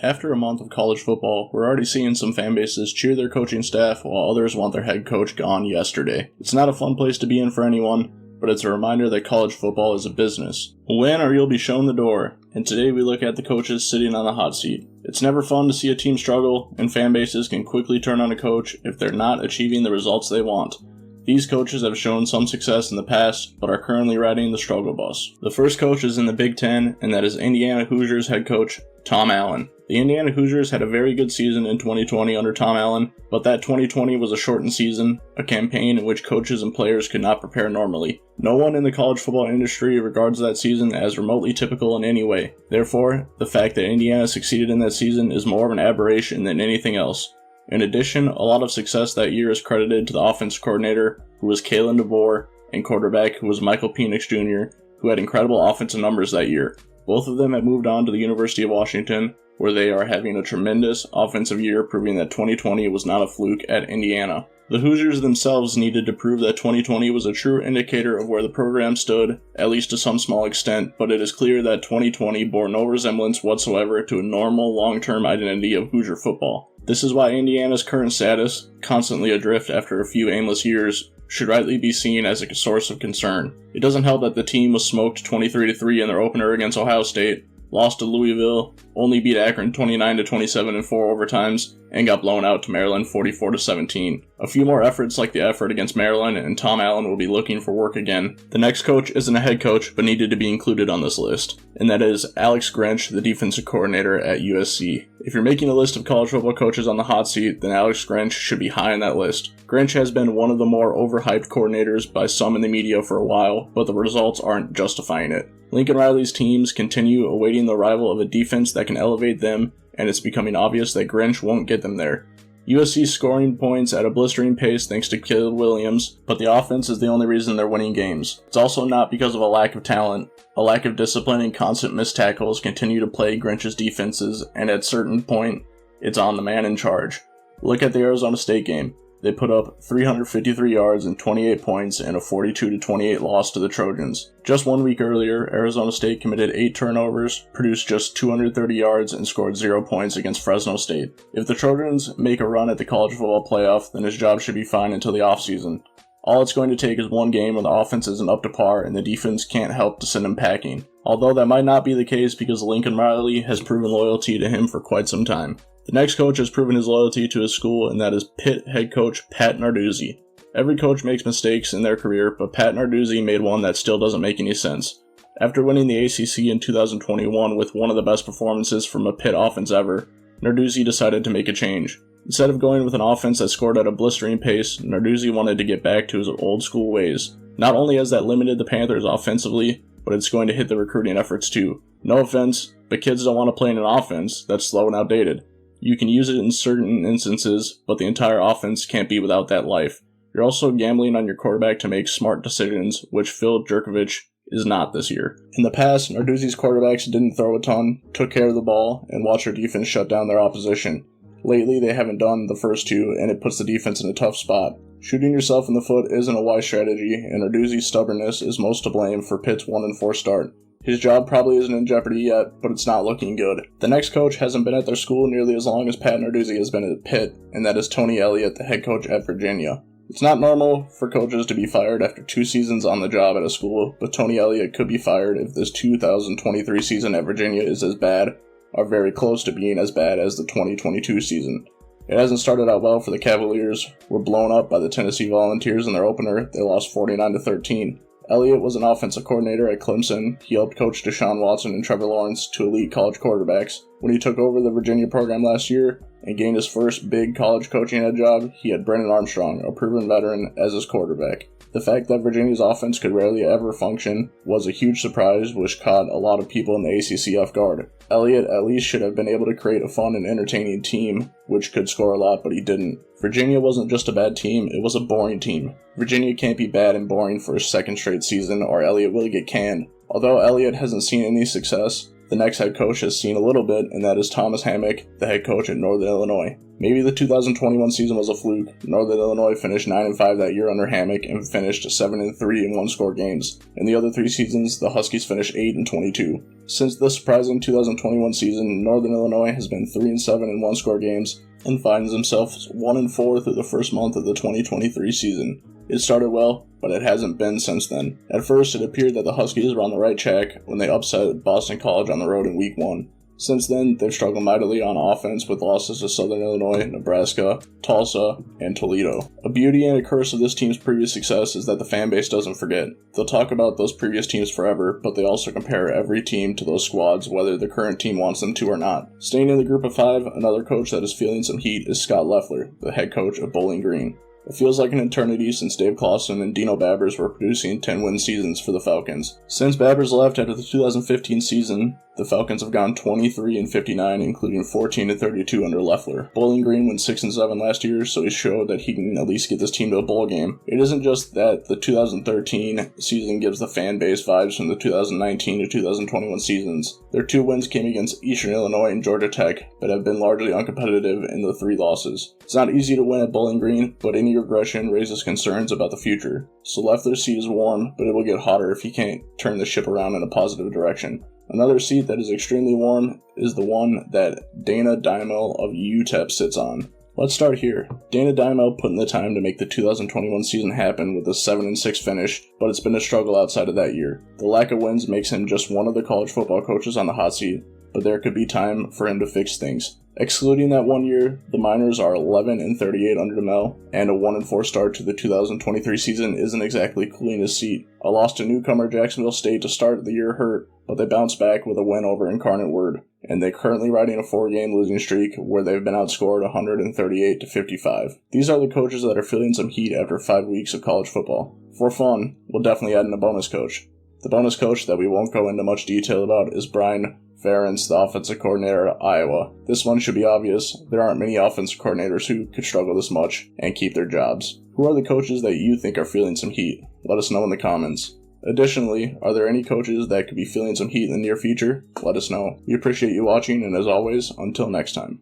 After a month of college football, we're already seeing some fan bases cheer their coaching staff while others want their head coach gone yesterday. It's not a fun place to be in for anyone, but it's a reminder that college football is a business. Win or you'll be shown the door, and today we look at the coaches sitting on the hot seat. It's never fun to see a team struggle, and fan bases can quickly turn on a coach if they're not achieving the results they want. These coaches have shown some success in the past, but are currently riding the struggle bus. The first coach is in the Big Ten, and that is Indiana Hoosiers head coach Tom Allen. The Indiana Hoosiers had a very good season in 2020 under Tom Allen, but that 2020 was a shortened season, a campaign in which coaches and players could not prepare normally. No one in the college football industry regards that season as remotely typical in any way. Therefore, the fact that Indiana succeeded in that season is more of an aberration than anything else. In addition, a lot of success that year is credited to the offensive coordinator, who was Kalen DeVore, and quarterback, who was Michael Penix Jr., who had incredible offensive numbers that year. Both of them have moved on to the University of Washington, where they are having a tremendous offensive year, proving that 2020 was not a fluke at Indiana. The Hoosiers themselves needed to prove that 2020 was a true indicator of where the program stood, at least to some small extent, but it is clear that 2020 bore no resemblance whatsoever to a normal long-term identity of Hoosier football. This is why Indiana's current status, constantly adrift after a few aimless years, should rightly be seen as a source of concern. It doesn't help that the team was smoked 23-3 in their opener against Ohio State, lost to Louisville, only beat Akron 29-27 in 4 overtimes, and got blown out to Maryland 44-17. A few more efforts like the effort against Maryland, and Tom Allen will be looking for work again. The next coach isn't a head coach, but needed to be included on this list, and that is Alex Grinch, the defensive coordinator at USC. If you're making a list of college football coaches on the hot seat, then Alex Grinch should be high on that list. Grinch has been one of the more overhyped coordinators by some in the media for a while, but the results aren't justifying it. Lincoln Riley's teams continue awaiting the arrival of a defense that can elevate them, and it's becoming obvious that Grinch won't get them there. USC scoring points at a blistering pace thanks to Caleb Williams, but the offense is the only reason they're winning games. It's also not because of a lack of talent. A lack of discipline and constant missed tackles continue to plague Grinch's defenses, and at a certain point, it's on the man in charge. Look at the Arizona State game. They put up 353 yards and 28 points in a 42-28 loss to the Trojans. Just 1 week earlier, Arizona State committed 8 turnovers, produced just 230 yards, and scored 0 points against Fresno State. If the Trojans make a run at the college football playoff, then his job should be fine until the offseason. All it's going to take is one game where the offense isn't up to par and the defense can't help to send him packing. Although that might not be the case because Lincoln Riley has proven loyalty to him for quite some time. The next coach has proven his loyalty to his school, and that is Pitt head coach Pat Narduzzi. Every coach makes mistakes in their career, but Pat Narduzzi made one that still doesn't make any sense. After winning the ACC in 2021 with one of the best performances from a Pitt offense ever, Narduzzi decided to make a change. Instead of going with an offense that scored at a blistering pace, Narduzzi wanted to get back to his old school ways. Not only has that limited the Panthers offensively, but it's going to hit the recruiting efforts too. No offense, but kids don't want to play in an offense that's slow and outdated. You can use it in certain instances, but the entire offense can't be without that life. You're also gambling on your quarterback to make smart decisions, which Phil Jurkovich is not this year. In the past, Narduzzi's quarterbacks didn't throw a ton, took care of the ball, and watched their defense shut down their opposition. Lately, they haven't done the first two, and it puts the defense in a tough spot. Shooting yourself in the foot isn't a wise strategy, and Narduzzi's stubbornness is most to blame for Pitt's 1-4 start. His job probably isn't in jeopardy yet, but it's not looking good. The next coach hasn't been at their school nearly as long as Pat Narduzzi has been at Pitt, and that is Tony Elliott, the head coach at Virginia. It's not normal for coaches to be fired after 2 seasons on the job at a school, but Tony Elliott could be fired if this 2023 season at Virginia is as bad, or very close to being as bad as the 2022 season. It hasn't started out well for the Cavaliers. Were blown up by the Tennessee Volunteers in their opener. They lost 49-13. Elliott was an offensive coordinator at Clemson. He helped coach Deshaun Watson and Trevor Lawrence to elite college quarterbacks. When he took over the Virginia program last year and gained his first big college coaching head job, he had Brennan Armstrong, a proven veteran, as his quarterback. The fact that Virginia's offense could rarely ever function was a huge surprise, which caught a lot of people in the ACC off guard. Elliott at least should have been able to create a fun and entertaining team, which could score a lot, but he didn't. Virginia wasn't just a bad team, it was a boring team. Virginia can't be bad and boring for a second straight season, or Elliott will get canned. Although Elliott hasn't seen any success, The next head coach has seen a little bit, and that is Thomas Hammock, the head coach at Northern Illinois. Maybe the 2021 season was a fluke. Northern Illinois finished 9-5 that year under Hammock and finished 7-3 in one-score games. In the other 3 seasons, the Huskies finished 8-22. Since the surprising 2021 season, Northern Illinois has been 3-7 in one-score games and finds themselves 1-4 through the first month of the 2023 season. It started well, but it hasn't been since then. At first, it appeared that the Huskies were on the right track when they upset Boston College on the road in Week 1. Since then, they've struggled mightily on offense with losses to Southern Illinois, Nebraska, Tulsa, and Toledo. A beauty and a curse of this team's previous success is that the fan base doesn't forget. They'll talk about those previous teams forever, but they also compare every team to those squads whether the current team wants them to or not. Staying in the group of 5, another coach that is feeling some heat is Scott Loeffler, the head coach of Bowling Green. It feels like an eternity since Dave Clawson and Dino Babbers were producing 10-win seasons for the Falcons. Since Babbers left after the 2015 season, the Falcons have gone 23-59, including 14-32 under Loeffler. Bowling Green went 6-7 last year, so he showed that he can at least get this team to a bowl game. It isn't just that the 2013 season gives the fan base vibes from the 2019 to 2021 seasons. Their 2 wins came against Eastern Illinois and Georgia Tech, but have been largely uncompetitive in the 3 losses. It's not easy to win at Bowling Green, but any regression raises concerns about the future. So Loeffler's seat is warm, but it will get hotter if he can't turn the ship around in a positive direction. Another seat that is extremely warm is the one that Dana Dimel of UTEP sits on. Let's start here. Dana Dimel put in the time to make the 2021 season happen with a 7-6 finish, but it's been a struggle outside of that year. The lack of wins makes him just one of the college football coaches on the hot seat, but there could be time for him to fix things. Excluding that 1 year, the Miners are 11-38 under Dimel, and a 1-4 start to the 2023 season isn't exactly cooling his seat. A loss to newcomer Jacksonville State to start the year hurt, but they bounced back with a win over Incarnate Word, and they're currently riding a 4-game losing streak where they've been outscored 138-55. These are the coaches that are feeling some heat after 5 weeks of college football. For fun, we'll definitely add in a bonus coach. The bonus coach that we won't go into much detail about is Brian Ferentz, the offensive coordinator at Iowa. This one should be obvious. There aren't many offensive coordinators who could struggle this much and keep their jobs. Who are the coaches that you think are feeling some heat? Let us know in the comments. Additionally, are there any coaches that could be feeling some heat in the near future? Let us know. We appreciate you watching, and as always, until next time.